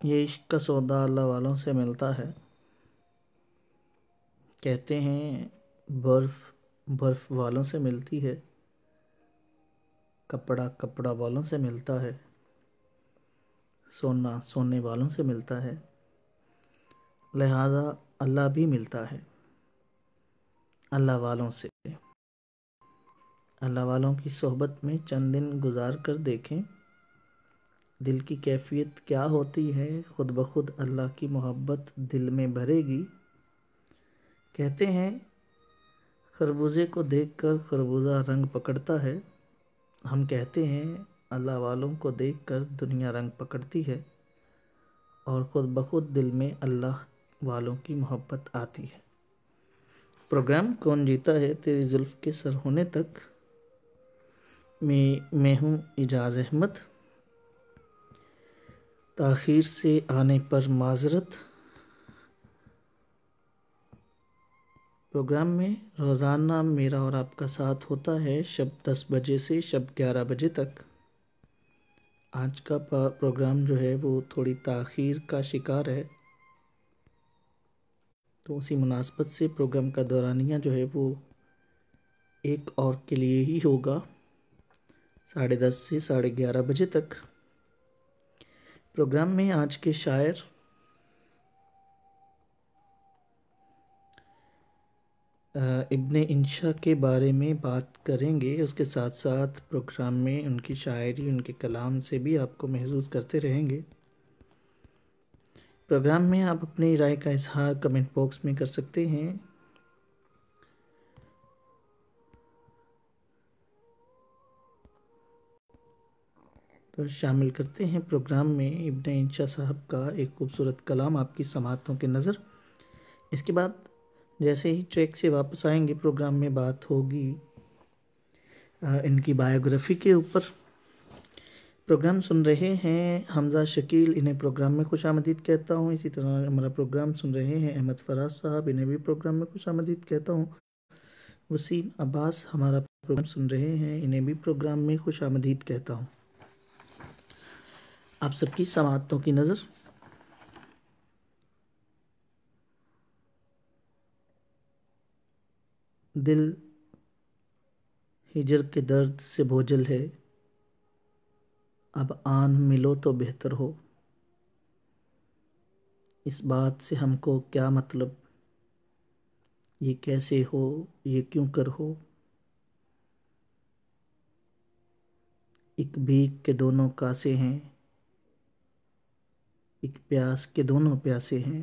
یہ عشق کا سودا اللہ والوں سے ملتا ہے۔ کہتے ہیں برف برف والوں سے ملتی ہے، کپڑا کپڑا والوں سے ملتا ہے، سونا سونے والوں سے ملتا ہے، لہذا اللہ بھی ملتا ہے اللہ والوں سے۔ اللہ والوں کی صحبت میں چند دن گزار کر دیکھیں، دل کی کیفیت کیا ہوتی ہے، خود بخود اللہ کی محبت دل میں بھرے گی۔ کہتے ہیں خربوزے کو دیکھ کر خربوزہ رنگ پکڑتا ہے، ہم کہتے ہیں اللہ والوں کو دیکھ کر دنیا رنگ پکڑتی ہے اور خود بخود دل میں اللہ والوں کی محبت آتی ہے۔ پروگرام کون جیتا ہے تیری زلف کے سر ہونے تک، میں ہوں اعجاز احمد، تاخیر سے آنے پر معذرت۔ پروگرام میں روزانہ میرا اور آپ کا ساتھ ہوتا ہے شب 10 بجے سے شب 11 بجے تک۔ آج کا پروگرام جو ہے وہ تھوڑی تاخیر کا شکار ہے، تو اسی مناسبت سے پروگرام کا دورانیہ جو ہے وہ ایک اور کے لیے ہی ہوگا، 10:30 سے 11:30 بجے تک۔ پروگرام میں آج کے شاعر ابن انشا کے بارے میں بات کریں گے، اس کے ساتھ ساتھ پروگرام میں ان کی شاعری، ان کے کلام سے بھی آپ کو محظوظ کرتے رہیں گے۔ پروگرام میں آپ اپنی رائے کا اظہار کمنٹ باکس میں کر سکتے ہیں۔ تو شامل کرتے ہیں پروگرام میں ابن انشا صاحب کا ایک خوبصورت کلام آپ کی سماعتوں کے نظر۔ اس کے بعد جیسے ہی ٹریک سے واپس آئیں گے پروگرام میں بات ہوگی ان کی بایوگرافی کے اوپر۔ پروگرام سن رہے ہیں حمزہ شکیل، انہیں پروگرام میں خوش آمدید کہتا ہوں۔ اسی طرح ہمارا پروگرام سن رہے ہیں احمد فراز صاحب، انہیں بھی پروگرام میں خوش آمدید کہتا ہوں۔ وسیم عباس ہمارا پروگرام سن رہے ہیں، انہیں بھی پروگرام میں خوش آمدید کہتا ہوں۔ آپ سب کی سماعتوں کی نظر۔ دل ہجر کے درد سے بوجھل ہے، اب آن ملو تو بہتر ہو، اس بات سے ہم کو کیا مطلب، یہ کیسے ہو یہ کیوں کر ہو، ایک بھیک کے دونوں کاسے ہیں، ایک پیاس کے دونوں پیاسے ہیں،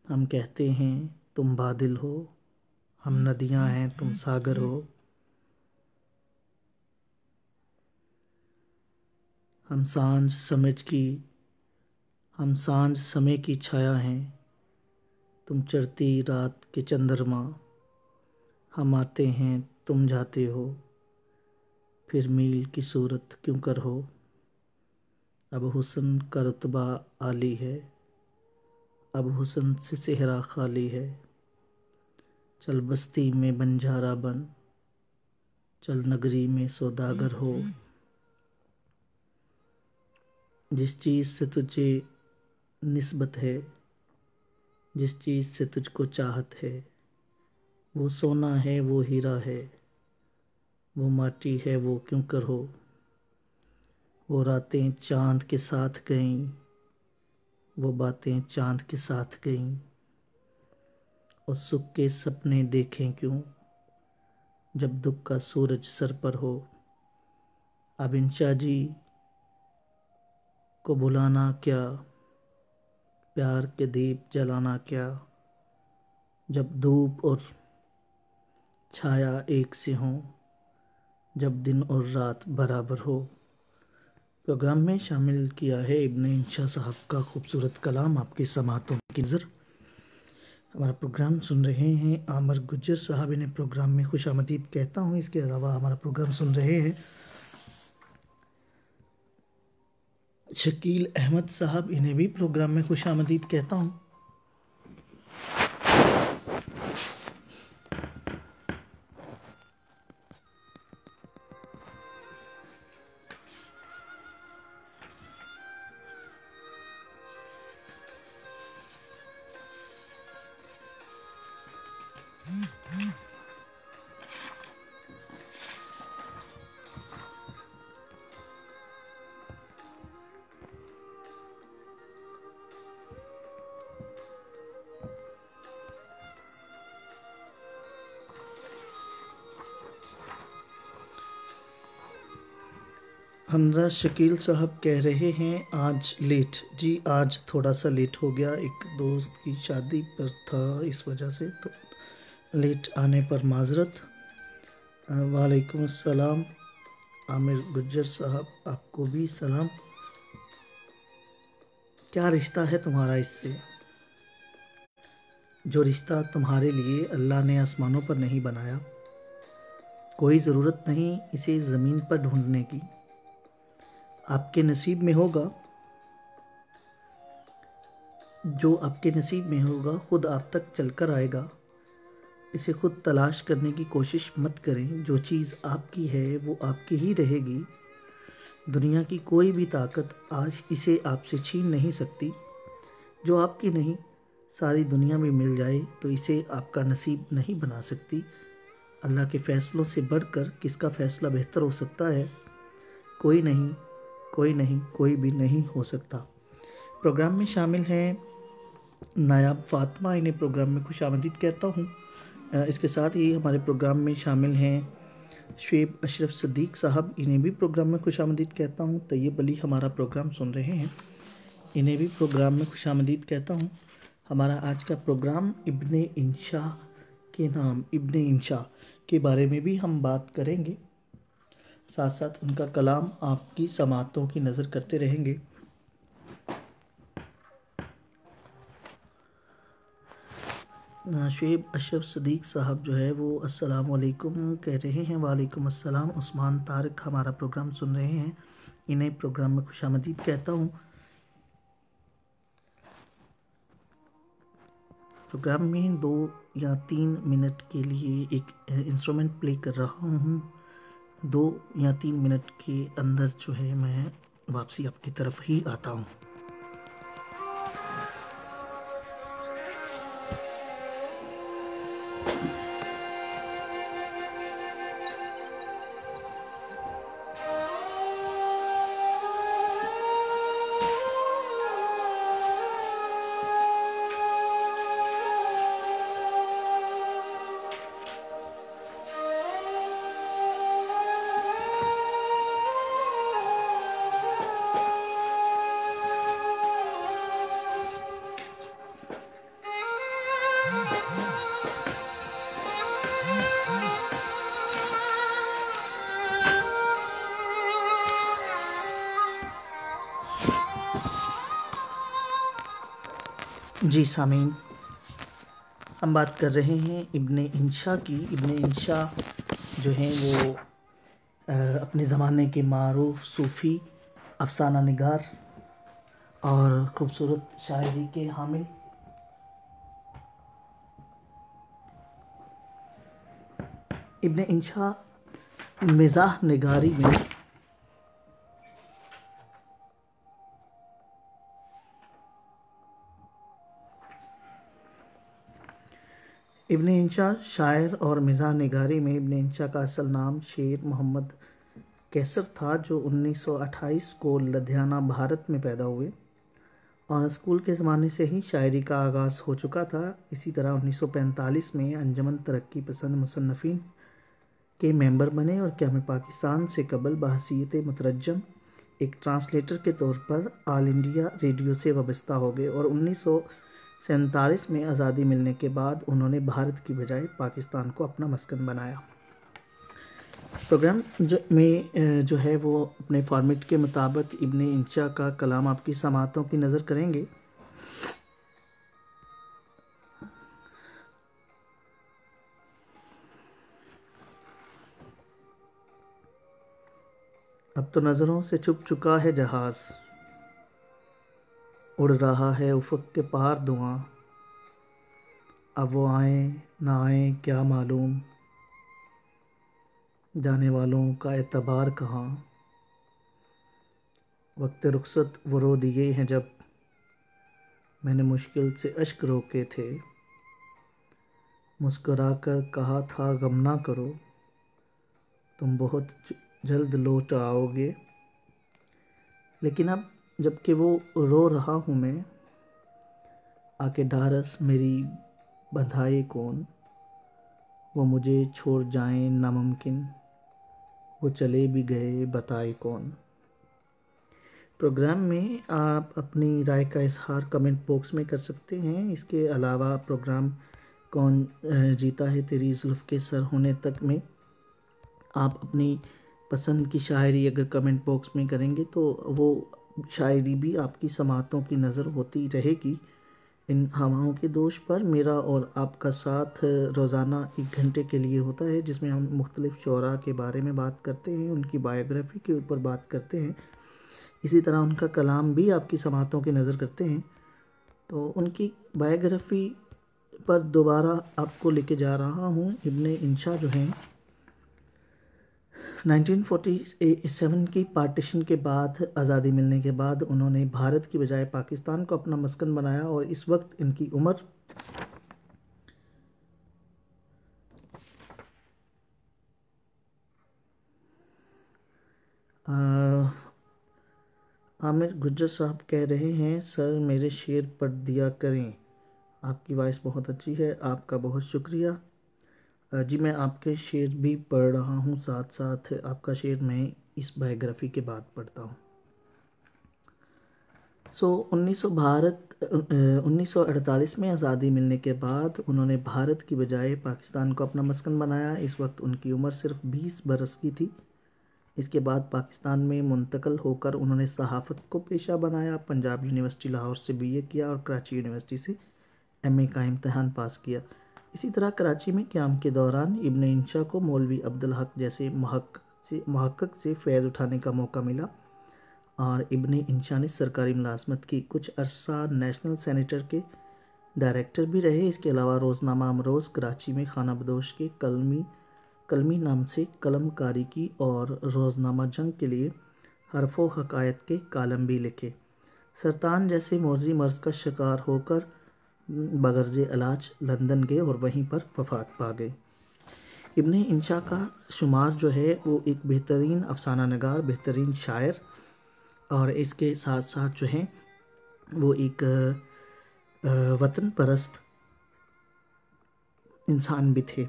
ہم کہتے ہیں تم بادل ہو، ہم ندیاں ہیں تم ساگر ہو، ہم سانجھ سمے کی چھایا ہیں، تم چڑھتی رات کے چندرما، ہم آتے ہیں تم جاتے ہو، پھر میل کی صورت کیوں کر ہو، اب حسن کا رتبہ عالی ہے، اب حسن سے صحرا خالی ہے، چل بستی میں بنجارا بن، چل نگری میں سوداگر ہو، جس چیز سے تجھے نسبت ہے، جس چیز سے تجھ کو چاہت ہے، وہ سونا ہے وہ ہیرا ہے، وہ ماٹی ہے وہ کیوں کر ہو، وہ راتیں چاند کے ساتھ گئیں، وہ باتیں چاند کے ساتھ گئیں، اور سکھ کے سپنے دیکھیں کیوں، جب دکھ کا سورج سر پر ہو، اب انشا جی کو بلانا کیا، پیار کے دیپ جلانا کیا، جب دھوپ اور چھایا ایک سے ہوں، جب دن اور رات برابر ہو۔ پروگرام میں شامل کیا ہے ابن انشا صاحب کا خوبصورت کلام آپ کی سماعتوں کی نظر۔ ہمارا پروگرام سن رہے ہیں عامر گجر صاحب، انہیں پروگرام میں خوش آمدید کہتا ہوں۔ اس کے علاوہ ہمارا پروگرام سن رہے ہیں شکیل احمد صاحب، انہیں بھی پروگرام میں خوش آمدید کہتا ہوں۔ حمزہ شکیل صاحب کہہ رہے ہیں آج لیٹ. جی آج تھوڑا سا لیٹ ہو گیا، ایک دوست کی شادی پر تھا، اس وجہ سے تو لیٹ آنے پر معذرت. وعلیکم السلام عامر گجر صاحب، آپ کو بھی سلام. کیا رشتہ ہے تمہارا اس سے؟ جو رشتہ تمہارے لیے اللہ نے آسمانوں پر نہیں بنایا، کوئی ضرورت نہیں اسے زمین پر ڈھونڈنے کی. آپ کے نصیب میں ہوگا، جو آپ کے نصیب میں ہوگا خود آپ تک چل کر آئے گا. اسے خود تلاش کرنے کی کوشش مت کریں. جو چیز آپ کی ہے وہ آپ کی ہی رہے گی. دنیا کی کوئی بھی طاقت آج اسے آپ سے چھین نہیں سکتی. جو آپ کی نہیں ساری دنیا میں مل جائے تو اسے آپ کا نصیب نہیں بنا سکتی. اللہ کے فیصلوں سے بڑھ کر کس کا فیصلہ بہتر ہو سکتا ہے؟ کوئی نہیں، کوئی بھی نہیں ہو سکتا. پروگرام میں شامل ہیں نایاب فاطمہ، انہیں پروگرام میں خوش آمدید کہتا ہوں. اس کے ساتھ ہی ہمارے پروگرام میں شامل ہیں شعیب اشرف صدیق صاحب، انہیں بھی پروگرام میں خوش آمدید کہتا ہوں. طیب علی ہمارا پروگرام سن رہے ہیں، انہیں بھی پروگرام میں خوش آمدید کہتا ہوں. ہمارا آج کا پروگرام ابن انشا کے بارے میں بھی ہم بات کریں گے، ساتھ ساتھ ان کا کلام آپ کی سماعتوں کی نظر کرتے رہیں گے. شعیب اشرف صدیق صاحب جو ہے وہ السلام علیکم کہہ رہے ہیں. وعلیکم السلام. عثمان طارق ہمارا پروگرام سن رہے ہیں، انہیں پروگرام میں خوش آمدید کہتا ہوں. پروگرام میں 2 یا 3 منٹ کے لیے ایک انسٹرومنٹ پلے کر رہا ہوں. 2 یا 3 منٹ کے اندر جو ہے میں واپسی آپ کی طرف ہی آتا ہوں. جی سامعین، ہم بات کر رہے ہیں ابن انشا کی. ابن انشا جو ہیں وہ اپنے زمانے کے معروف صوفی، افسانہ نگار اور خوبصورت شاعری کے حامل. ابن انشا مزاح نگاری میں ابن انشا شاعر اور مزاح نگاری میں ابن انشا کا اصل نام شیر محمد کیسر تھا، جو 1928 کو لدھیانہ بھارت میں پیدا ہوئے اور اسکول کے زمانے سے ہی شاعری کا آغاز ہو چکا تھا. اسی طرح 1945 میں انجمن ترقی پسند مصنفین کے ممبر بنے اور قیام پاکستان سے قبل بحیثیت مترجم ایک ٹرانسلیٹر کے طور پر آل انڈیا ریڈیو سے وابستہ ہو گئے اور 1947 میں آزادی ملنے کے بعد انہوں نے بھارت کی بجائے پاکستان کو اپنا مسکن بنایا. پروگرام میں جو ہے وہ اپنے فارمیٹ کے مطابق ابن انشا کا کلام آپ کی سماعتوں کی نظر کریں گے. اب تو نظروں سے چھپ چکا ہے جہاز، اڑ رہا ہے افق کے پار دھواں. اب وہ آئیں نہ آئیں کیا معلوم، جانے والوں کا اعتبار کہاں. وقت رخصت وہ رو دیے ہیں جب میں نے مشکل سے اشک روکے تھے. مسکرا کر کہا تھا غم نہ کرو، تم بہت جلد لوٹ آؤ گے، لیکن اب جب کہ وہ رو رہا ہوں میں، آ کے ڈھارس میری بندھائے کون، وہ مجھے چھوڑ جائیں ناممکن، وہ چلے بھی گئے بتائے کون۔ پروگرام میں آپ اپنی رائے کا اظہار کمنٹ باکس میں کر سکتے ہیں۔ اس کے علاوہ پروگرام کون جیتا ہے تیری زلف کے سر ہونے تک میں آپ اپنی پسند کی شاعری اگر کمنٹ باکس میں کریں گے تو وہ شاعری بھی آپ کی سماعتوں کی نظر ہوتی رہے گی۔ ان ہواؤں کے دوش پر میرا اور آپ کا ساتھ روزانہ 1 گھنٹے کے لیے ہوتا ہے، جس میں ہم مختلف شعراء کے بارے میں بات کرتے ہیں، ان کی بائیوگرافی کے اوپر بات کرتے ہیں، اسی طرح ان کا کلام بھی آپ کی سماعتوں کی نظر کرتے ہیں۔ تو ان کی بائیوگرافی پر دوبارہ آپ کو لے کے جا رہا ہوں۔ ابن انشا جو ہیں 1947 کی پارٹیشن کے بعد، آزادی ملنے کے بعد انہوں نے بھارت کی بجائے پاکستان کو اپنا مسکن بنایا، اور اس وقت ان کی عمر عامر گجر صاحب کہہ رہے ہیں سر میرے شعر پڑھ دیا کریں، آپ کی وائس بہت اچھی ہے، آپ کا بہت شکریہ۔ جی میں آپ کے شعر بھی پڑھ رہا ہوں، ساتھ ساتھ آپ کا شعر میں اس بائیوگرافی کے بعد پڑھتا ہوں۔ 1948 میں آزادی ملنے کے بعد انہوں نے بھارت کی بجائے پاکستان کو اپنا مسکن بنایا۔ اس وقت ان کی عمر صرف 20 برس کی تھی۔ اس کے بعد پاکستان میں منتقل ہو کر انہوں نے صحافت کو پیشہ بنایا، پنجاب یونیورسٹی لاہور سے BA کیا اور کراچی یونیورسٹی سے MA کا امتحان پاس کیا۔ اسی طرح کراچی میں قیام کے دوران ابن انشا کو مولوی عبدالحق جیسے محقق سے فیض اٹھانے کا موقع ملا، اور ابن انشا نے سرکاری ملازمت کی، کچھ عرصہ نیشنل سینیٹر کے ڈائریکٹر بھی رہے۔ اس کے علاوہ روزنامہ امروز کراچی میں خانہ بدوش کے قلمی نام سے قلم کاری کی، اور روزنامہ جنگ کے لیے حرف و حقائق کے کالم بھی لکھے۔ سرطان جیسے موذی مرض کا شکار ہو کر بغرض علاج لندن گئے اور وہیں پر وفات پا گئے۔ ابن انشا کا شمار جو ہے وہ ایک بہترین افسانہ نگار، بہترین شاعر، اور اس کے ساتھ ساتھ جو ہیں وہ ایک وطن پرست انسان بھی تھے۔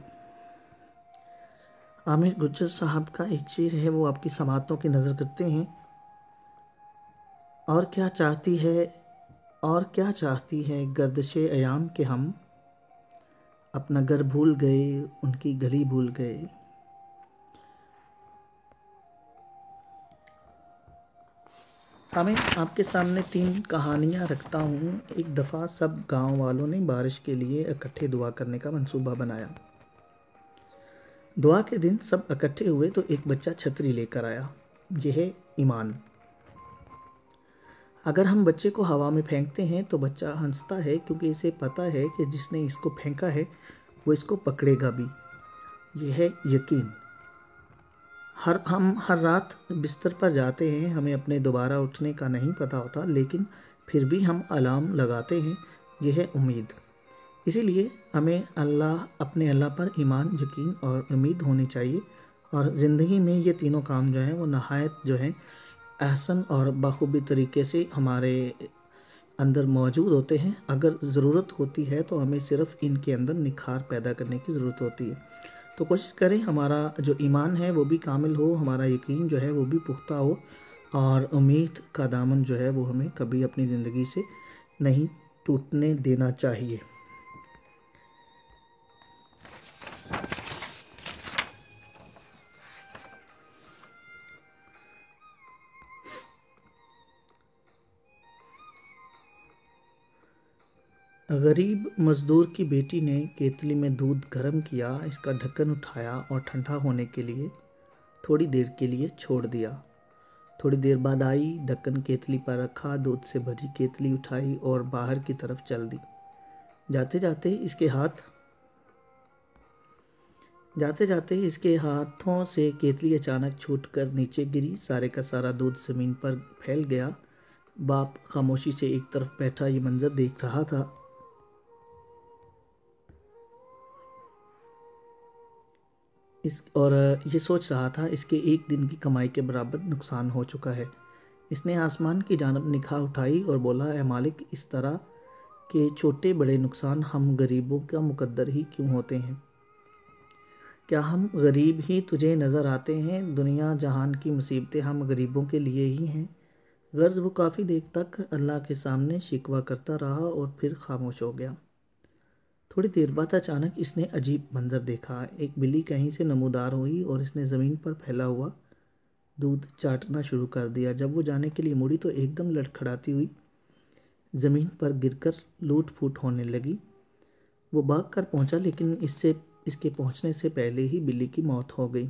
عامر گجر صاحب کا ایک شعر ہے، وہ آپ کی سماعتوں کی نظر کرتے ہیں۔ اور کیا چاہتی ہے گردش ایام کہ ہم اپنا گھر بھول گئے، ان کی گلی بھول گئے۔ میں آپ کے سامنے 3 کہانیاں رکھتا ہوں۔ ایک دفعہ سب گاؤں والوں نے بارش کے لیے اکٹھے دعا کرنے کا منصوبہ بنایا۔ دعا کے دن سب اکٹھے ہوئے تو ایک بچہ چھتری لے کر آیا۔ یہ ہے ایمان۔ اگر ہم بچے کو ہوا میں پھینکتے ہیں تو بچہ ہنستا ہے، کیونکہ اسے پتہ ہے کہ جس نے اس کو پھینکا ہے وہ اس کو پکڑے گا بھی۔ یہ ہے یقین۔ ہم ہر رات بستر پر جاتے ہیں، ہمیں اپنے دوبارہ اٹھنے کا نہیں پتہ ہوتا، لیکن پھر بھی ہم الارم لگاتے ہیں۔ یہ ہے امید۔ اسی لیے ہمیں اپنے اللہ پر ایمان، یقین اور امید ہونی چاہیے، اور زندگی میں یہ تینوں کام جو ہیں وہ نہایت جو ہیں احسن اور بخوبی طریقے سے ہمارے اندر موجود ہوتے ہیں۔ اگر ضرورت ہوتی ہے تو ہمیں صرف ان کے اندر نکھار پیدا کرنے کی ضرورت ہوتی ہے۔ تو کوشش کریں ہمارا جو ایمان ہے وہ بھی کامل ہو، ہمارا یقین جو ہے وہ بھی پختہ ہو، اور امید کا دامن جو ہے وہ ہمیں کبھی اپنی زندگی سے نہیں ٹوٹنے دینا چاہیے۔ غریب مزدور کی بیٹی نے کیتلی میں دودھ گرم کیا، اس کا ڈھکن اٹھایا اور ٹھنڈا ہونے کے لیے تھوڑی دیر کے لیے چھوڑ دیا۔ تھوڑی دیر بعد آئی، ڈھکن کیتلی پر رکھا، دودھ سے بھری کیتلی اٹھائی اور باہر کی طرف چل دی۔ جاتے جاتے اس کے ہاتھوں سے کیتلی اچانک چھوٹ کر نیچے گری، سارے کا سارا دودھ زمین پر پھیل گیا۔ باپ خاموشی سے ایک طرف بیٹھا یہ منظر دیکھ رہا تھا۔ اور یہ سوچ رہا تھا اس کے ایک دن کی کمائی کے برابر نقصان ہو چکا ہے۔ اس نے آسمان کی جانب نگاہ اٹھائی اور بولا، اے مالک، اس طرح کے چھوٹے بڑے نقصان ہم غریبوں کا مقدر ہی کیوں ہوتے ہیں؟ کیا ہم غریب ہی تجھے نظر آتے ہیں؟ دنیا جہان کی مصیبتیں ہم غریبوں کے لیے ہی ہیں۔ غرض وہ کافی دیر تک اللہ کے سامنے شکوہ کرتا رہا اور پھر خاموش ہو گیا۔ تھوڑی دیر بعد اچانک اس نے عجیب منظر دیکھا۔ ایک بلی کہیں سے نمودار ہوئی اور اس نے زمین پر پھیلا ہوا دودھ چاٹنا شروع کر دیا۔ جب وہ جانے کے لیے مڑی تو ایک دم لڑکھڑاتی ہوئی زمین پر گر کر لوٹ پھوٹ ہونے لگی۔ وہ بھاگ کر پہنچا لیکن اس کے پہنچنے سے پہلے ہی بلی کی موت ہو گئی۔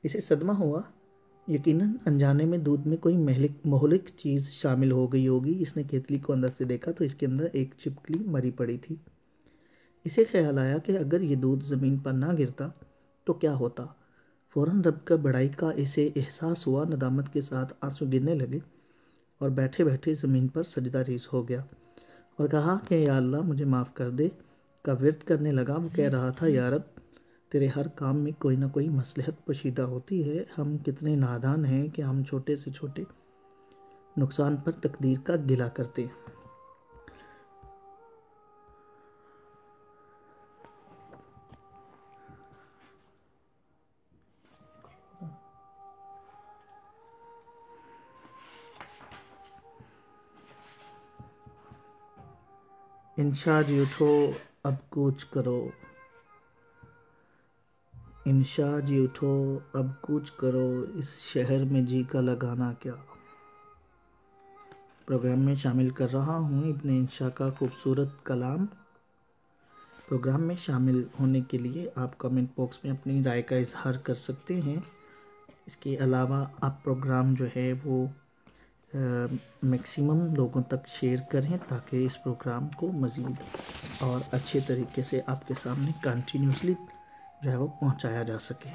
اسے صدمہ ہوا، یقیناً انجانے میں دودھ میں کوئی مہلک چیز شامل ہو گئی ہوگی۔ اس نے کیتلی کو اندر سے دیکھا تو اس کے اندر ایک چھپکلی مری پڑی تھی۔ اسے خیال آیا کہ اگر یہ دودھ زمین پر نہ گرتا تو کیا ہوتا۔ فوراً رب کا بڑائی کا اسے احساس ہوا۔ ندامت کے ساتھ آنسو گرنے لگے اور بیٹھے بیٹھے زمین پر سجدہ ریز ہو گیا اور کہا کہ یا اللہ مجھے معاف کر دے کا ورد کرنے لگا۔ وہ کہہ رہا تھا، یا رب، تیرے ہر کام میں کوئی نہ کوئی مصلحت پوشیدہ ہوتی ہے۔ ہم کتنے نادان ہیں کہ ہم چھوٹے سے چھوٹے نقصان پر تقدیر کا گلہ کرتے ہیں۔ انشا جی اٹھو اب کوچ کرو، انشا جی اٹھو اب کوچ کرو، اس شہر میں جی کا لگانا کیا۔ پروگرام میں شامل کر رہا ہوں ابن انشا کا خوبصورت کلام۔ پروگرام میں شامل ہونے کے لیے آپ کمنٹ باکس میں اپنی رائے کا اظہار کر سکتے ہیں۔ اس کے علاوہ آپ پروگرام جو ہے وہ میکسیمم لوگوں تک شیئر کریں تاکہ اس پروگرام کو مزید اور اچھے طریقے سے آپ کے سامنے کنٹینیوسلی جو ہے وہ پہنچایا جا سکے۔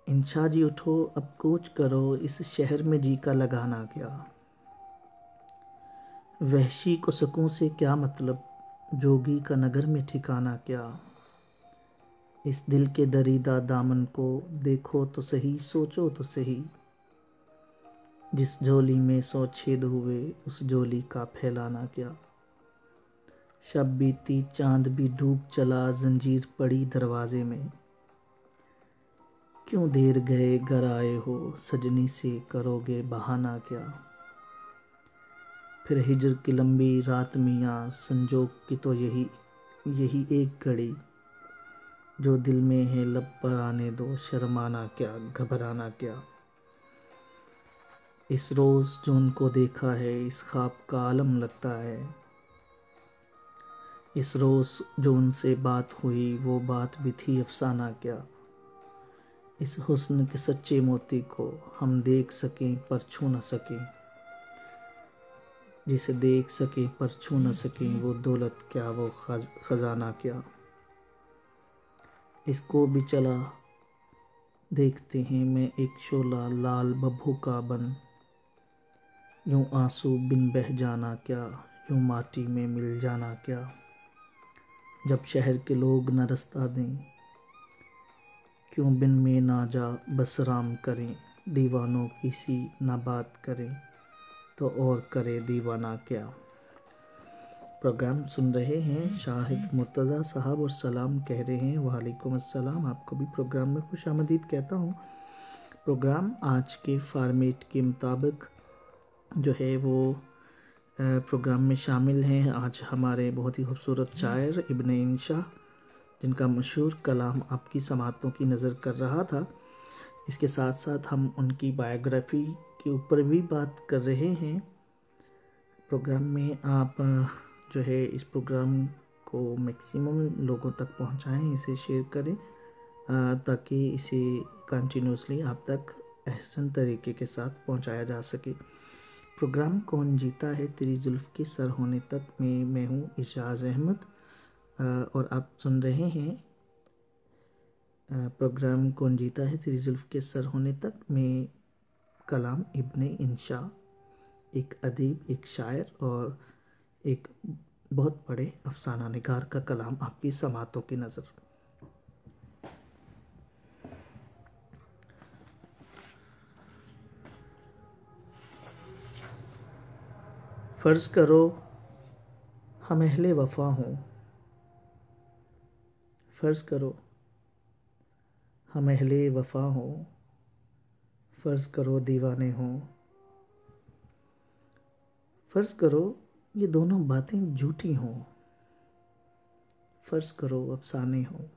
انشا جی اٹھو اب کوچ کرو، اس شہر میں جی کا لگانا کیا۔ وحشی کو سکوں سے کیا مطلب، جوگی کا نگر میں ٹھکانا کیا۔ اس دل کے دریدہ دامن کو دیکھو تو صحیح، سوچو تو صحیح۔ جس جھولی میں 100 چھید ہوئے، اس جھولی کا پھیلانا کیا۔ شب بیتی چاند بھی ڈوب چلا، زنجیر پڑی دروازے میں۔ کیوں دیر گئے گھر آئے ہو، سجنی سے کرو گے بہانہ کیا۔ پھر ہجر کی لمبی رات میاں، سنجوگ کی تو یہی ایک گھڑی۔ جو دل میں ہے لب پر آنے دو، شرمانا کیا گھبرانا کیا۔ اس روز جو ان کو دیکھا ہے، اس خواب کا عالم لگتا ہے۔ اس روز جو ان سے بات ہوئی، وہ بات بھی تھی افسانہ کیا۔ اس حسن کے سچے موتی کو ہم دیکھ سکیں پر چھو نہ سکیں۔ جسے دیکھ سکیں پر چھو نہ سکیں، وہ دولت کیا وہ خزانہ کیا۔ اس کو بھی چلا دیکھتے ہیں میں ایک شعلہ لال ببھو کا بن۔ یوں آنسو بن بہہ جانا کیا، یوں ماٹی میں مل جانا کیا۔ جب شہر کے لوگ نہ رستہ دیں، کیوں بن میں نہ جا بس رام کریں۔ دیوانوں کی سی نہ بات کریں، تو اور کرے دیوانہ کیا۔ پروگرام سن رہے ہیں شاہد مرتضیٰ صاحب اور سلام کہہ رہے ہیں۔ وعلیکم السلام۔ آپ کو بھی پروگرام میں خوش آمدید کہتا ہوں۔ پروگرام آج کے فارمیٹ کے مطابق جو ہے وہ پروگرام میں شامل ہیں۔ آج ہمارے بہت ہی خوبصورت شاعر ابن انشا، جن کا مشہور کلام آپ کی سماعتوں کی نظر کر رہا تھا، اس کے ساتھ ساتھ ہم ان کی بائیوگرافی کے اوپر بھی بات کر رہے ہیں۔ پروگرام میں آپ جو ہے اس پروگرام کو میکسیمم لوگوں تک پہنچائیں، اسے شیئر کریں تاکہ اسے کنٹینیوسلی آپ تک احسن طریقے کے ساتھ پہنچایا جا سکے۔ پروگرام کون جیتا ہے تیری زلف کے سر ہونے تک میں ہوں اعجاز احمد، اور آپ سن رہے ہیں پروگرام کون جیتا ہے تیری زلف کے سر ہونے تک میں کلام ابن انشا، ایک ادیب، ایک شاعر اور ایک بہت بڑے افسانہ نگار کا کلام آپ کی سماعتوں کی نظر۔ فرض کرو ہم اہل وفا ہوں، فرض کرو ہم اہل وفا ہوں، فرض کرو دیوانے ہوں، فرض کرو یہ دونوں باتیں جھوٹی ہوں، فرض کرو افسانے ہوں،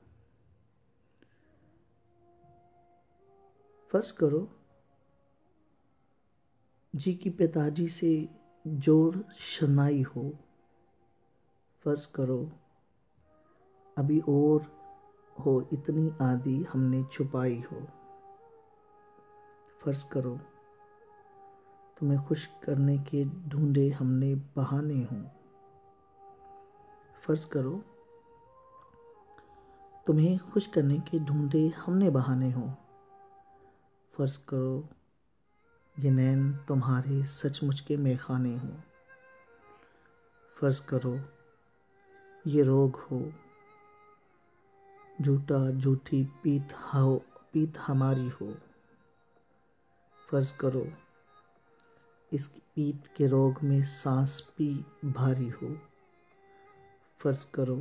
فرض کرو جی کی پتاجی سے جوڑ شنائی ہو، فرض کرو ابھی اور ہو اتنی آدھی ہم نے چھپائی ہو، فرض کرو تمہیں خوش کرنے کے ڈھونڈے ہم نے بہانے ہوں، فرض کرو تمہیں خوش کرنے کے ڈھونڈے ہم نے بہانے ہوں، فرض کرو یہ نین تمہارے سچ مچ کے میخانے ہوں، فرض کرو یہ روگ ہو جھوٹا جھوٹی پیت ہماری ہو، فرض کرو اس پیت کے روگ میں سانس بھی بھاری ہو، فرض کرو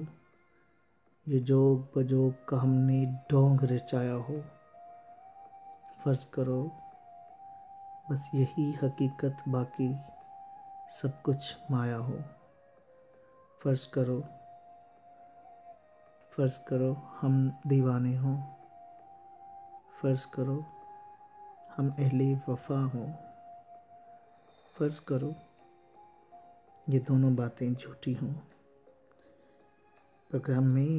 یہ جوگ بجوگ کا ہم نے ڈھونگ رچایا ہو، فرض کرو بس یہی حقیقت باقی سب کچھ مایا ہو، فرض کرو ہم دیوانے ہوں، فرض کرو ہم اہل وفا ہوں، فرض کرو یہ دونوں باتیں جھوٹی ہوں۔ پروگرام میں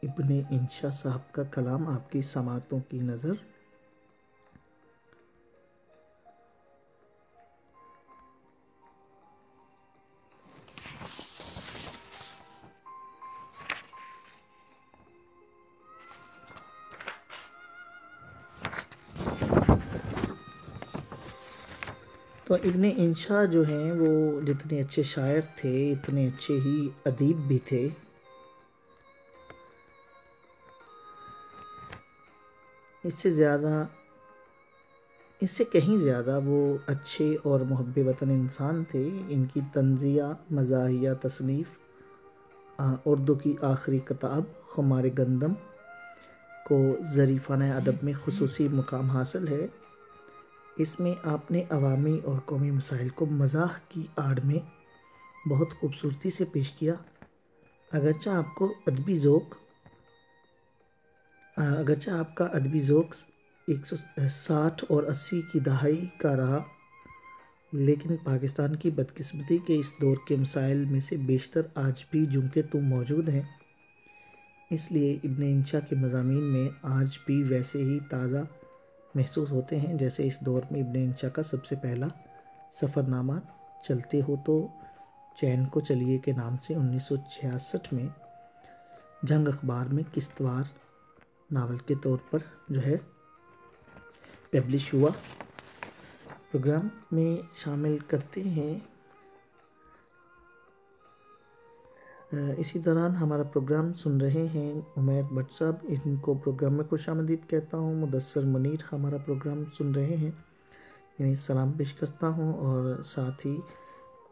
ابن انشا صاحب کا کلام آپ کی سماعتوں کی نظر۔ تو ابن انشا جو ہیں وہ جتنے اچھے شاعر تھے اتنے اچھے ہی ادیب بھی تھے۔ اس سے کہیں زیادہ وہ اچھے اور محب وطن انسان تھے۔ ان کی طنزیہ مزاحیہ تصنیف اردو کی آخری کتاب خمار گندم کو ظریفانہ ادب میں خصوصی مقام حاصل ہے۔ اس میں آپ نے عوامی اور قومی مسائل کو مزاح کی آڑ میں بہت خوبصورتی سے پیش کیا۔ اگرچہ آپ کا ادبی ذوق 1960 اور 80 کی دہائی کا رہا، لیکن پاکستان کی بدقسمتی کے اس دور کے مسائل میں سے بیشتر آج بھی جوں کہ توں موجود ہیں۔ اس لیے ابن انشا کے مضامین میں آج بھی ویسے ہی تازہ محسوس ہوتے ہیں جیسے اس دور میں ابن انشا کا سب سے پہلا سفر نامہ چلتے ہو تو چین کو چلیے کے نام سے 1966 میں جنگ اخبار میں قسط وار ناول کے طور پر جو ہے پبلش ہوا۔ پروگرام میں شامل کرتے ہیں اسی دوران ہمارا پروگرام سن رہے ہیں عمیر بٹ صاحب، ان کو پروگرام میں خوش آمدید کہتا ہوں۔ مدثر منیر ہمارا پروگرام سن رہے ہیں، انہیں سلام پیش کرتا ہوں، اور ساتھ ہی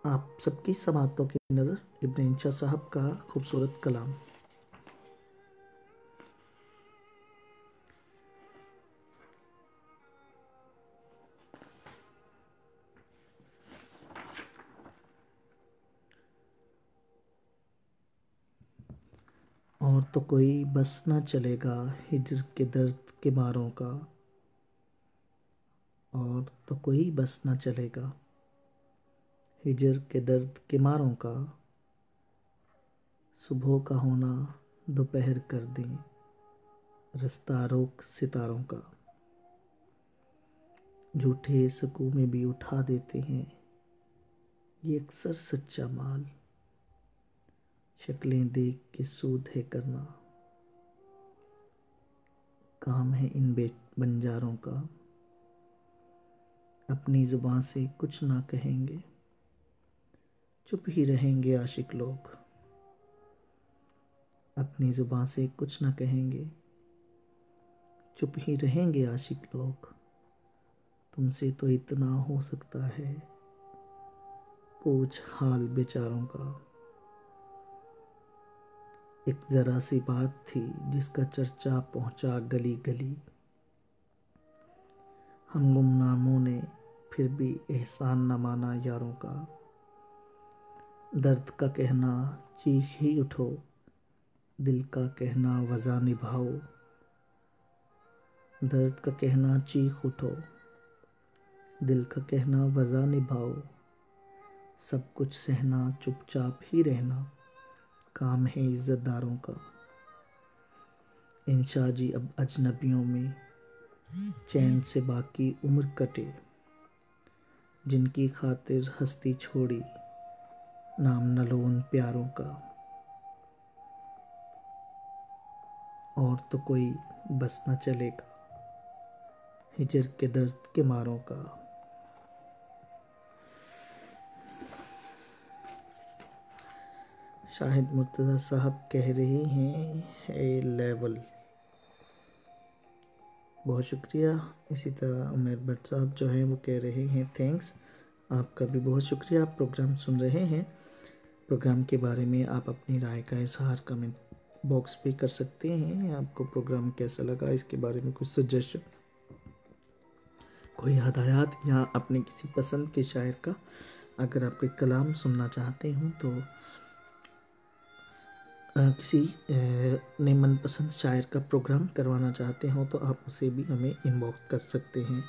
آپ سب کی سماعتوں کی نظر ابن انشا صاحب کا خوبصورت کلام۔ اور تو کوئی بس نہ چلے گا ہجر کے درد کے ماروں کا، اور تو کوئی بس نہ چلے گا ہجر کے درد کے ماروں کا، صبح کا ہونا دوپہر کر دیں رستہ روک ستاروں کا، جھوٹے سکوں میں بھی اٹھا دیتے ہیں یہ اکثر سچا مال، شکلیں دیکھ کے سود ہے کرنا، کام ہے ان بنجاروں کا، اپنی زباں سے کچھ نہ کہیں گے چپ ہی رہیں گے عاشق لوگ، اپنی زباں سے کچھ نہ کہیں گے چپ ہی رہیں گے عاشق لوگ، تم سے تو اتنا ہو سکتا ہے پوچھ حال بیچاروں کا، ایک ذرا سی بات تھی جس کا چرچا پہنچا گلی گلی، ہم گمناموں نے پھر بھی احسان نہ مانا یاروں کا، درد کا کہنا چیخ ہی اٹھو، دل کا کہنا وزا نبھاؤ، درد کا کہنا چیخ اٹھو، دل کا کہنا وزا نبھاؤ، سب کچھ سہنا چپ چاپ ہی رہنا، کام ہے عزت داروں کا، انشا جی اب اجنبیوں میں چین سے باقی عمر کٹے، جن کی خاطر ہستی چھوڑی، نام نہ لو ان پیاروں کا، اور تو کوئی بس نہ چلے گا ہجر کے درد کے ماروں کا۔ شاہد مرتضیٰ صاحب کہہ رہے ہیں ہے لیول، بہت شکریہ۔ اسی طرح عمیر بٹ صاحب جو ہیں وہ کہہ رہے ہیں تھینکس، آپ کا بھی بہت شکریہ، آپ پروگرام سن رہے ہیں۔ پروگرام کے بارے میں آپ اپنی رائے کا اظہار کمنٹ باکس پہ کر سکتے ہیں، آپ کو پروگرام کیسا لگا، اس کے بارے میں کچھ سجیشن، کوئی ہدایات، یا اپنے کسی پسند کے شاعر کا اگر آپ کوئی کلام سننا چاہتے ہوں تو کسی اپنے من پسند شاعر کا پروگرام کروانا چاہتے ہوں تو آپ اسے بھی ہمیں ان باکس کر سکتے ہیں۔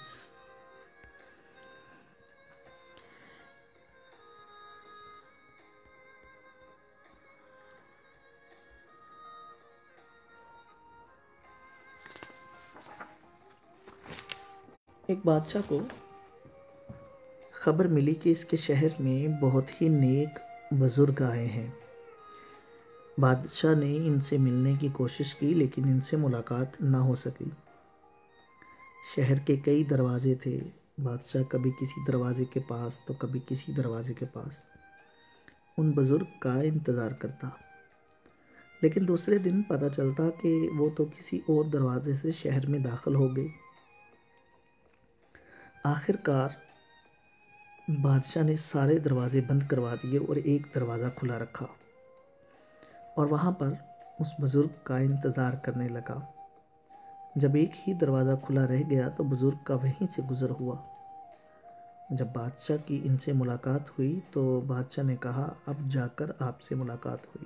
ایک بادشاہ کو خبر ملی کہ اس کے شہر میں بہت ہی نیک بزرگ آئے ہیں۔ بادشاہ نے ان سے ملنے کی کوشش کی لیکن ان سے ملاقات نہ ہو سکی۔ شہر کے کئی دروازے تھے، بادشاہ کبھی کسی دروازے کے پاس تو کبھی کسی دروازے کے پاس ان بزرگ کا انتظار کرتا، لیکن دوسرے دن پتہ چلتا کہ وہ تو کسی اور دروازے سے شہر میں داخل ہو گئے۔ آخر کار بادشاہ نے سارے دروازے بند کروا دیے اور ایک دروازہ کھلا رکھا اور وہاں پر اس بزرگ کا انتظار کرنے لگا۔ جب ایک ہی دروازہ کھلا رہ گیا تو بزرگ کا وہیں سے گزر ہوا۔ جب بادشاہ کی ان سے ملاقات ہوئی تو بادشاہ نے کہا اب جا کر آپ سے ملاقات ہوئی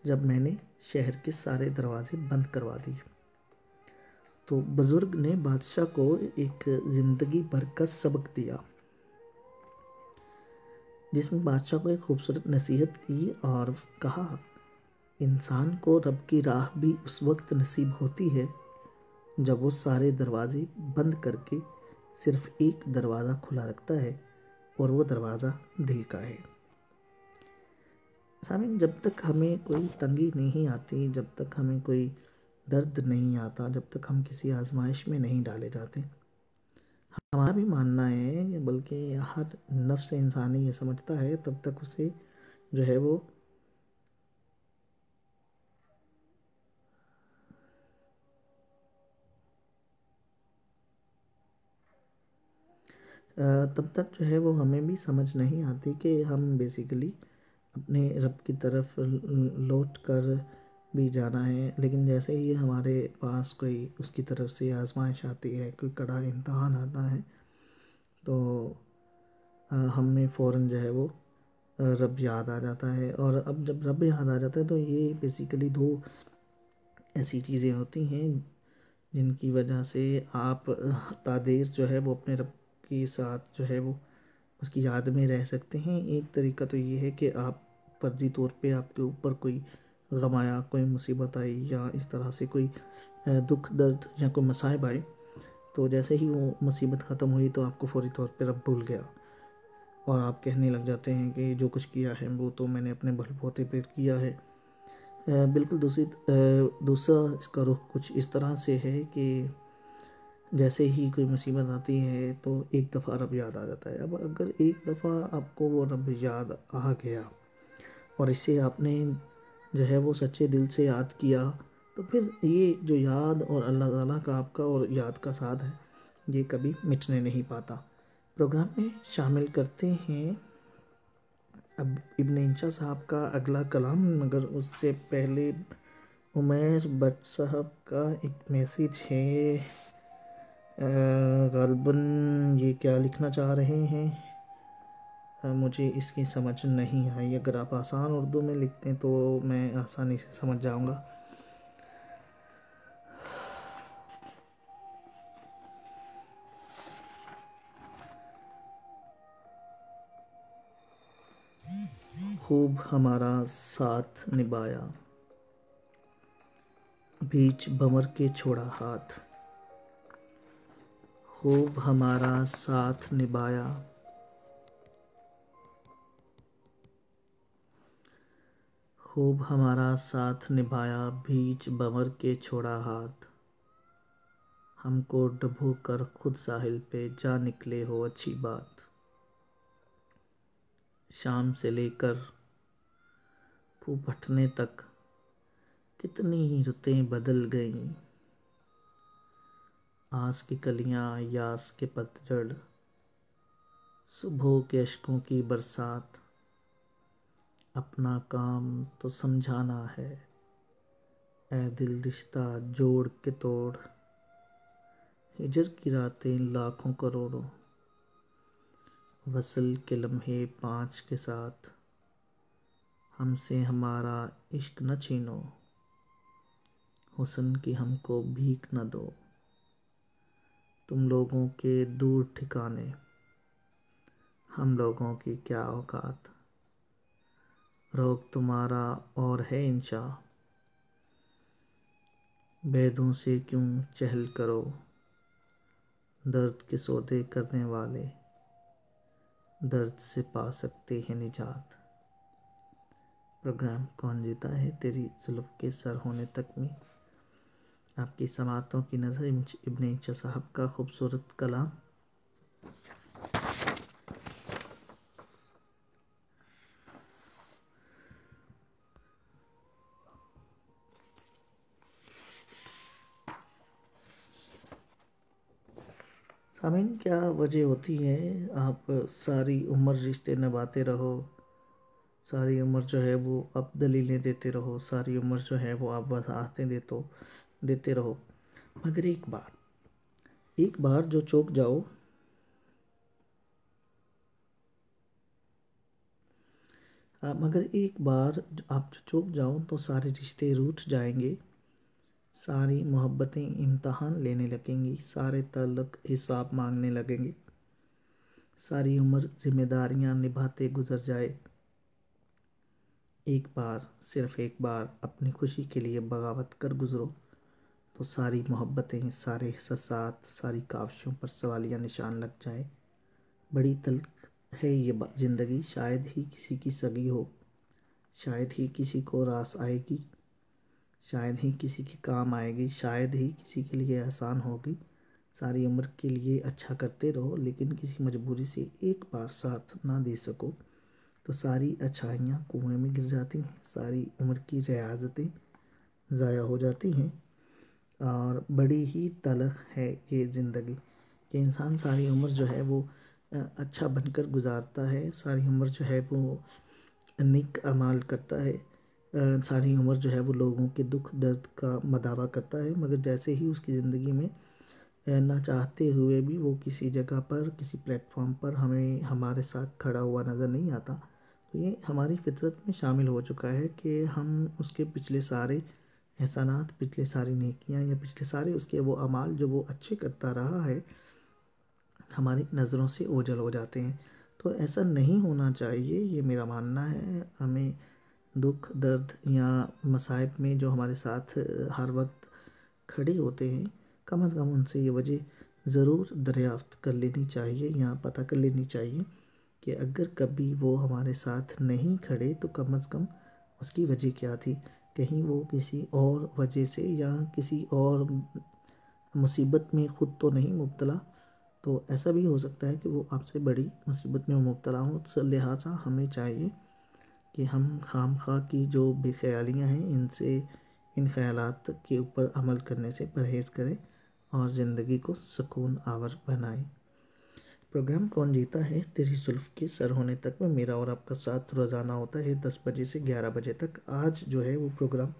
جب میں نے شہر کے سارے دروازے بند کروا دیے۔ تو بزرگ نے بادشاہ کو ایک زندگی بھر کا سبق دیا، جس میں بادشاہ کو ایک خوبصورت نصیحت کی اور کہا انسان کو رب کی راہ بھی اس وقت نصیب ہوتی ہے جب وہ سارے دروازے بند کر کے صرف ایک دروازہ کھلا رکھتا ہے اور وہ دروازہ دل کا ہے۔ سامعین، جب تک ہمیں کوئی تنگی نہیں آتی، جب تک ہمیں کوئی درد نہیں آتا، جب تک ہم کسی آزمائش میں نہیں ڈالے جاتے، ہمارا بھی ماننا ہے بلکہ ہر نفس انسانی یہ سمجھتا ہے تب تک اسے جو ہے وہ تب تک جو ہے وہ ہمیں بھی سمجھ نہیں آتی کہ ہم بیسیکلی اپنے رب کی طرف لوٹ کر بھی جانا ہے، لیکن جیسے ہی ہمارے پاس کوئی اس کی طرف سے آزمائش آتی ہے، کوئی کڑا امتحان آتا ہے تو ہمیں فوراً جو ہے وہ رب یاد آ جاتا ہے۔ اور اب جب رب یاد آ جاتا ہے تو یہ بیسیکلی دو ایسی چیزیں ہوتی ہیں جن کی وجہ سے آپ تادیر جو ہے وہ اپنے رب کے ساتھ جو ہے وہ اس کی یاد میں رہ سکتے ہیں۔ ایک طریقہ تو یہ ہے کہ آپ فرضی طور پہ آپ کے اوپر کوئی غم آیا، کوئی مصیبت آئی یا اس طرح سے کوئی دکھ درد یا کوئی مصائب آئے تو جیسے ہی وہ مصیبت ختم ہوئی تو آپ کو فوری طور پہ رب بھول گیا اور آپ کہنے لگ جاتے ہیں کہ جو کچھ کیا ہے وہ تو میں نے اپنے بل بوتے پہ کیا ہے۔ بالکل دوسرا اس کا رخ کچھ اس طرح سے ہے کہ جیسے ہی کوئی مصیبت آتی ہے تو ایک دفعہ رب یاد آ جاتا ہے۔ اب اگر ایک دفعہ آپ کو وہ رب یاد آ گیا اور اسے آپ نے جو ہے وہ سچے دل سے یاد کیا تو پھر یہ جو یاد اور اللہ تعالیٰ کا آپ کا اور یاد کا ساتھ ہے یہ کبھی مٹنے نہیں پاتا۔ پروگرام میں شامل کرتے ہیں اب ابن انشا صاحب کا اگلا کلام، مگر اس سے پہلے عمیر بٹ صاحب کا ایک میسیج ہے، غالباً یہ کیا لکھنا چاہ رہے ہیں مجھے اس کی سمجھ نہیں آئی۔ اگر آپ آسان اردو میں لکھتے ہیں تو میں آسانی سے سمجھ جاؤں گا۔ خوب ہمارا ساتھ نبھایا، بیچ بھنور کے چھوڑا ہاتھ۔ خوب ہمارا ساتھ نبھایا، خوب ہمارا ساتھ نبھایا، بیچ بھنور کے چھوڑا ہاتھ۔ ہم کو ڈبو کر خود ساحل پہ جا نکلے ہو اچھی بات۔ شام سے لے کر پھوپھٹنے تک کتنی رتیں بدل گئیں۔ آس کی کلیاں، یاس کے پتجھڑ، صبحوں کے اشکوں کی برسات۔ اپنا کام تو سمجھانا ہے، اے دل رشتہ جوڑ کے توڑ۔ ہجر کی راتیں لاکھوں کروڑوں، وصل کے لمحے 5 کے ساتھ۔ ہم سے ہمارا عشق نہ چھینو، حسن کی ہم کو بھیک نہ دو۔ تم لوگوں کے دور ٹھکانے، ہم لوگوں کی کیا اوقات۔ روگ تمہارا اور ہے انشا، بیدوں سے کیوں چہل کرو۔ درد کے سودے کرنے والے درد سے پا سکتے ہیں نجات۔ پروگرام کون جیتا ہے تیری زلف کے سر ہونے تک میں آپ کی سماعتوں کی نظر ابن انشا صاحب کا خوبصورت کلام۔ سامعین، کیا وجہ ہوتی ہے آپ ساری عمر رشتے نبھاتے رہو، ساری عمر جو ہے وہ آپ دلیلیں دیتے رہو، ساری عمر جو ہے وہ آپ وضاحتیں دیتے رہو، مگر ایک بار جو چوک جاؤ، مگر ایک بار آپ جو چوک جاؤ تو سارے رشتے روٹھ جائیں گے، ساری محبتیں امتحان لینے لگیں گی، سارے تعلق حساب مانگنے لگیں گے، ساری عمر ذمہ داریاں نبھاتے گزر جائے۔ ایک بار، صرف ایک بار اپنی خوشی کے لیے بغاوت کر گزرو تو ساری محبتیں، سارے احساسات، ساری کاوشوں پر سوالیہ نشان لگ جائے۔ بڑی تلخ ہے یہ زندگی، شاید ہی کسی کی سگی ہو، شاید ہی کسی کو راس آئے گی، شاید ہی کسی کے کام آئے گی، شاید ہی کسی کے لیے آسان ہوگی۔ ساری عمر کے لیے اچھا کرتے رہو، لیکن کسی مجبوری سے ایک بار ساتھ نہ دے سکو تو ساری اچھائیاں کنویں میں گر جاتی ہیں، ساری عمر کی ریاضتیں ضائع ہو جاتی ہیں۔ اور بڑی ہی تلخ ہے یہ زندگی کہ انسان ساری عمر جو ہے وہ اچھا بن کر گزارتا ہے، ساری عمر جو ہے وہ نیک اعمال کرتا ہے، ساری عمر جو ہے وہ لوگوں کے دکھ درد کا مداوع کرتا ہے، مگر جیسے ہی اس کی زندگی میں نہ چاہتے ہوئے بھی وہ کسی جگہ پر، کسی پلیٹ فارم پر ہمارے ساتھ کھڑا ہوا نظر نہیں آتا، تو یہ ہماری فطرت میں شامل ہو چکا ہے کہ ہم اس کے پچھلے سارے احسانات، پچھلے ساری نیکیاں یا پچھلے سارے اس کے وہ اعمال جو وہ اچھے کرتا رہا ہے ہماری نظروں سے اوجھل ہو جاتے ہیں۔ تو ایسا نہیں ہونا چاہیے، یہ میرا ماننا ہے۔ ہمیں دکھ درد یا مصائب میں جو ہمارے ساتھ ہر وقت کھڑے ہوتے ہیں، کم از کم ان سے یہ وجہ ضرور دریافت کر لینی چاہیے یا پتہ کر لینی چاہیے کہ اگر کبھی وہ ہمارے ساتھ نہیں کھڑے تو کم از کم اس کی وجہ کیا تھی، کہیں وہ کسی اور وجہ سے یا کسی اور مصیبت میں خود تو نہیں مبتلا، تو ایسا بھی ہو سکتا ہے کہ وہ آپ سے بڑی مصیبت میں مبتلا ہوں۔ لہٰذا ہمیں چاہیے کہ ہم خام خواہ کی جو بے خیالیاں ہیں ان خیالات کے اوپر عمل کرنے سے پرہیز کریں اور زندگی کو سکون آور بنائیں۔ پروگرام کون جیتا ہے تیری زلف کے سر ہونے تک میں میرا اور آپ کا ساتھ روزانہ ہوتا ہے 10 بجے سے 11 بجے تک۔ آج جو ہے وہ پروگرام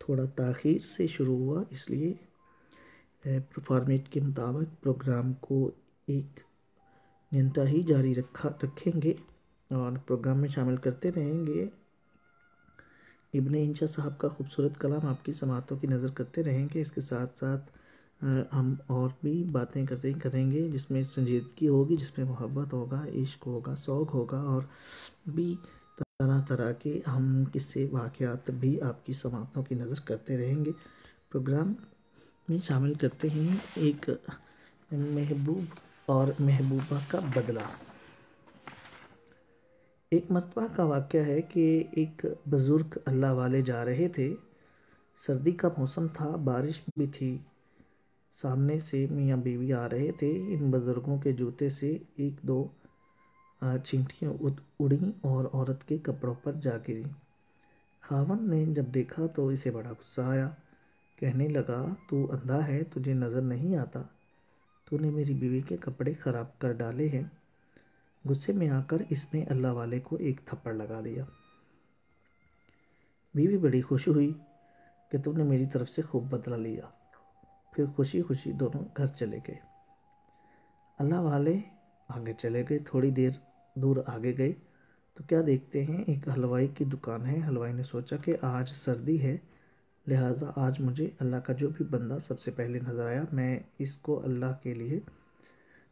تھوڑا تاخیر سے شروع ہوا، اس لیے فارمیٹ کے مطابق پروگرام کو ایک گھنٹہ ہی جاری رکھیں گے اور پروگرام میں شامل کرتے رہیں گے۔ ابن انشا صاحب کا خوبصورت کلام آپ کی سماعتوں کی نظر کرتے رہیں گے۔ اس کے ساتھ ساتھ ہم اور بھی باتیں کریں گے جس میں سنجیدگی ہوگی، جس میں محبت ہوگا، عشق ہوگا، شوق ہوگا اور بھی طرح طرح کے ہم قصے واقعات بھی آپ کی سماعتوں کی نظر کرتے رہیں گے۔ پروگرام میں شامل کرتے ہیں ایک محبوب اور محبوبہ کا بدلہ۔ ایک مرتبہ کا واقعہ ہے کہ ایک بزرگ اللہ والے جا رہے تھے۔ سردی کا موسم تھا، بارش بھی تھی۔ سامنے سے میاں بیوی آ رہے تھے۔ ان بزرگوں کے جوتے سے ایک دو چینٹیاں اڑیں اور عورت کے کپڑوں پر جا گری۔ خاوند نے جب دیکھا تو اسے بڑا غصہ آیا۔ کہنے لگا، تو اندھا ہے، تجھے نظر نہیں آتا؟ تو نے میری بیوی کے کپڑے خراب کر ڈالے ہیں۔ غصے میں آ کر اس نے اللہ والے کو ایک تھپڑ لگا دیا۔ بیوی بڑی خوش ہوئی کہ تم نے میری طرف سے خوب بدلہ لیا۔ پھر خوشی خوشی دونوں گھر چلے گئے۔ اللہ والے آگے چلے گئے۔ تھوڑی دیر دور آگے گئے تو کیا دیکھتے ہیں، ایک حلوائی کی دکان ہے۔ حلوائی نے سوچا کہ آج سردی ہے، لہٰذا آج مجھے اللہ کا جو بھی بندہ سب سے پہلے نظر آیا میں اس کو اللہ کے لیے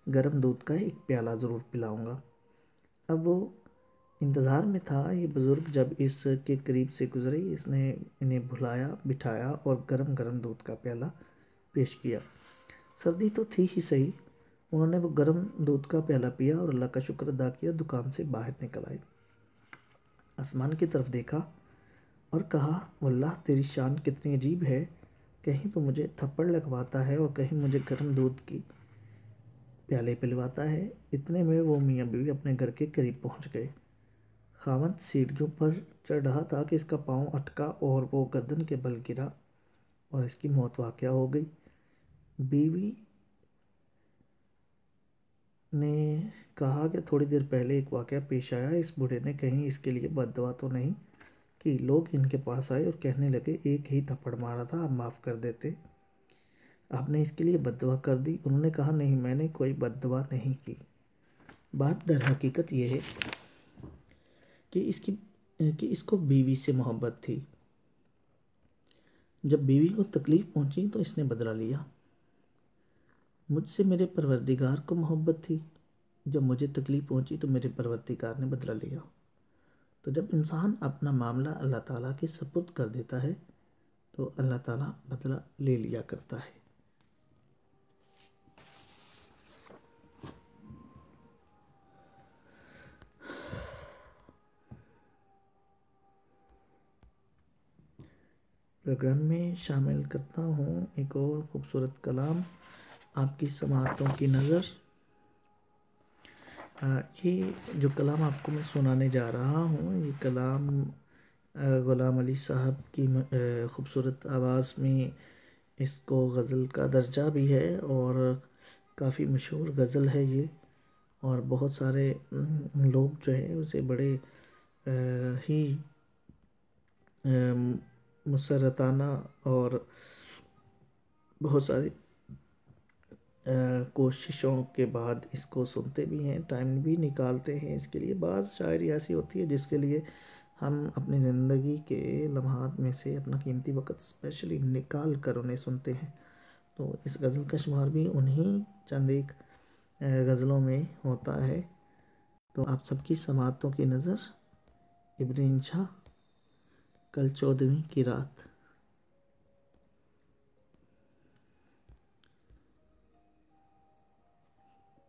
گرم دودھ کا ایک پیالہ ضرور پلاؤں گا۔ اب وہ انتظار میں تھا۔ یہ بزرگ جب اس کے قریب سے گزرے، اس نے انہیں بٹھایا اور گرم گرم دودھ کا پیالہ پیش کیا۔ سردی تو تھی ہی صحیح، انہوں نے وہ گرم دودھ کا پیالہ پیا اور اللہ کا شکر ادا کیا۔ دکان سے باہر نکل آئے، آسمان کی طرف دیکھا اور کہا، واللہ تیری شان کتنی عجیب ہے، کہیں تو مجھے تھپڑ لگواتا ہے اور کہیں مجھے گرم دودھ کی پیالے پلواتا ہے۔ اتنے میں وہ میاں بیوی اپنے گھر کے قریب پہنچ گئے۔ خاوند سیڑھیوں پر چڑھ رہا تھا کہ اس کا پاؤں اٹکا اور وہ گردن کے بل گرا اور اس کی موت واقع ہو گئی۔ بیوی نے کہا کہ تھوڑی دیر پہلے ایک واقعہ پیش آیا، اس بوڑھے نے کہیں اس کے لیے بد دعا تو نہیں کہ لوگ ان کے پاس آئے اور کہنے لگے ایک ہی تھپڑ مارا تھا، آپ معاف کر دیتے، آپ نے اس کے لیے بد دعا کر دی؟ انہوں نے کہا، نہیں، میں نے کوئی بد دعا نہیں کی۔ بات در حقیقت یہ ہے کہ اس کو بیوی سے محبت تھی۔ جب بیوی کو تکلیف پہنچی تو اس نے بدلہ لیا۔ مجھ سے میرے پروردگار کو محبت تھی، جب مجھے تکلیف پہنچی تو میرے پروردگار نے بدلہ لیا۔ تو جب انسان اپنا معاملہ اللہ تعالیٰ کے سپرد کر دیتا ہے تو اللہ تعالیٰ بدلہ لے لیا کرتا ہے۔ پروگرام میں شامل کرتا ہوں ایک اور خوبصورت کلام آپ کی سماعتوں کی نظر۔ یہ جو کلام آپ کو میں سنانے جا رہا ہوں، یہ کلام غلام علی صاحب کی خوبصورت آواز میں اس کو غزل کا درجہ بھی ہے اور کافی مشہور غزل ہے یہ، اور بہت سارے لوگ جو ہے اسے بڑے ہی مسرتانہ اور بہت ساری کوششوں کے بعد اس کو سنتے بھی ہیں، ٹائم بھی نکالتے ہیں اس کے لیے۔ بعض شاعری ایسی ہوتی ہے جس کے لیے ہم اپنی زندگی کے لمحات میں سے اپنا قیمتی وقت اسپیشلی نکال کر انہیں سنتے ہیں، تو اس غزل کا شمار بھی انہی چند ایک غزلوں میں ہوتا ہے۔ تو آپ سب کی سماعتوں کی نظر ابن انشا، کل 14ویں کی رات۔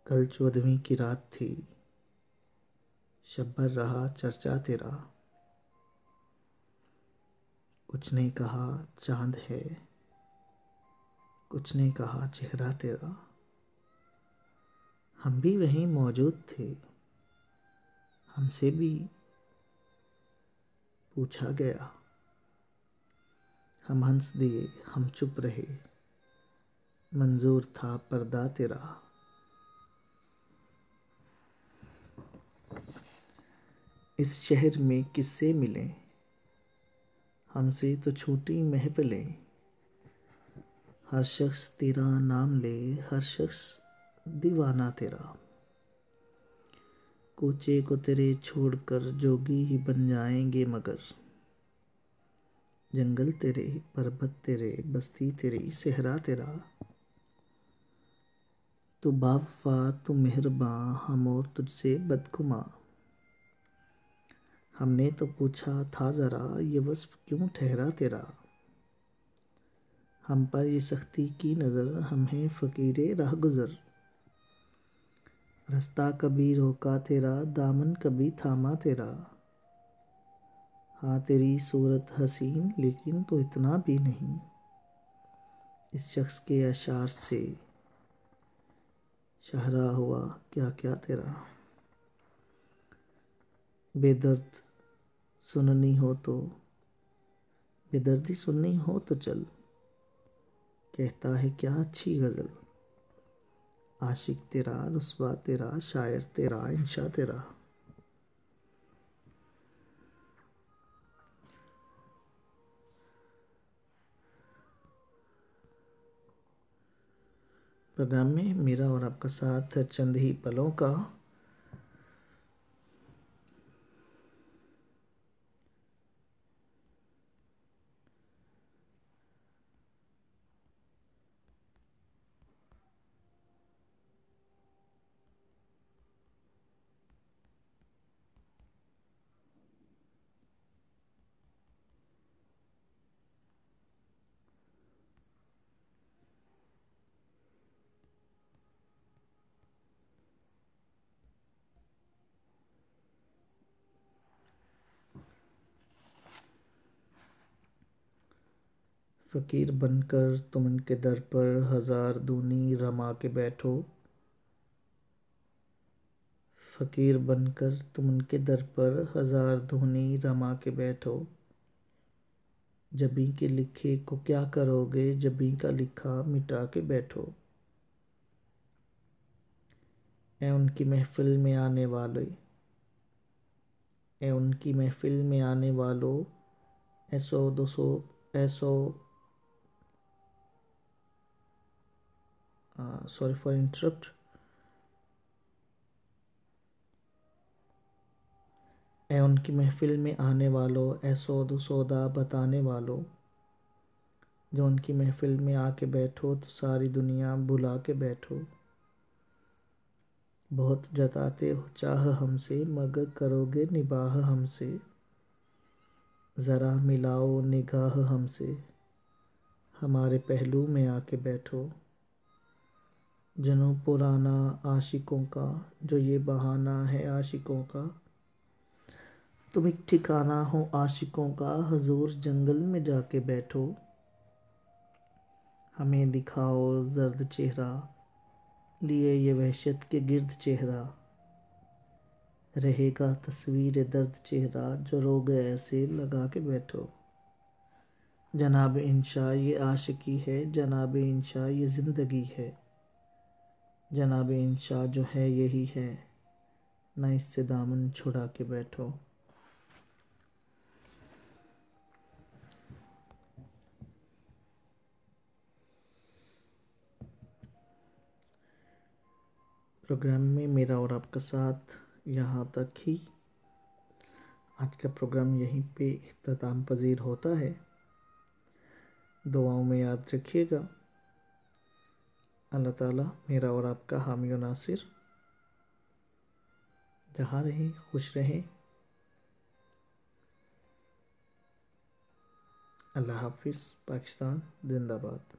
کل 14ویں کی رات تھی، شب بھر رہا چرچا تیرا، کچھ نے کہا چاند ہے، کچھ نے کہا چہرہ تیرا، ہم بھی وہیں موجود تھے، ہم سے بھی پوچھا گیا، ہم ہنس دیے، ہم چپ رہے، منظور تھا پردہ تیرا، اس شہر میں کس سے ملیں، ہم سے تو چھوٹی محفلیں، ہر شخص تیرا نام لے، ہر شخص دیوانہ تیرا، کوچے کو تیرے چھوڑ کر جوگی ہی بن جائیں گے مگر، جنگل تیرے، پربت تیرے، بستی تیری، صحرا تیرا، تو باوفا تو مہرباں، ہم اور تجھ سے بدگماں، ہم نے تو پوچھا تھا ذرا، یہ وصف کیوں ٹھہرا تیرا، ہم پر یہ سختی کی نظر، ہم ہیں فقیر راہ گزر، رستہ کبھی روکا تیرا، دامن کبھی تھاما تیرا، ہاں تیری صورت حسین لیکن تو اتنا بھی نہیں، اس شخص کے اشعار سے شاہراہ ہوا کیا کیا تیرا، بے درد سننی ہو تو، بے دردی سننی ہو تو چل، کہتا ہے کیا اچھی غزل، عاشق تیرا، رسوا تیرا، شاعر تیرا، انشا تیرا۔ پروگرام میں میرا اور آپ کا ساتھ چند ہی پلوں کا۔ فقیر بن کر تم ان کے در پر ہزار دونی رما کے بیٹھو، فقیر بن کر تم ان کے در پر ہزار دھونی رما کے بیٹھو، جبیں کے لکھے کو کیا کرو گے، جبیں کا لکھا مٹا کے بیٹھو، اے ان کی محفل میں آنے والے، اے ان کی محفل میں آنے والو، اے سو دو سو، اے سو سوری فار انٹرپٹ، اے ان کی محفل میں آنے والو، اے سود و سودا بتانے والو، جو ان کی محفل میں آ کے بیٹھو تو ساری دنیا بھلا کے بیٹھو، بہت جتاتے ہو چاہ ہم سے مگر کرو گے نباہ ہم سے، ذرا ملاؤ نگاہ ہم سے، ہمارے پہلو میں آ کے بیٹھو، جنوں پرانا عاشقوں کا، جو یہ بہانہ ہے عاشقوں کا، تم ایک ٹھکانہ ہو عاشقوں کا، حضور جنگل میں جا کے بیٹھو، ہمیں دکھاؤ زرد چہرہ، لیے یہ وحشت کے گرد چہرہ، رہے گا تصویر درد چہرہ، جو روگ ایسے لگا کے بیٹھو، جناب انشا یہ عاشقی ہے، جناب انشا یہ زندگی ہے، جناب انشا جو ہے یہی ہے، نہ اس سے دامن چھڑا کے بیٹھو۔ پروگرام میں میرا اور آپ کا ساتھ یہاں تک ہی، آج کا پروگرام یہیں پہ اختتام پذیر ہوتا ہے، دعاؤں میں یاد رکھیے گا، اللہ تعالیٰ میرا اور آپ کا حامی و ناصر، جہاں رہیں خوش رہیں، اللہ حافظ، پاکستان زندہ باد۔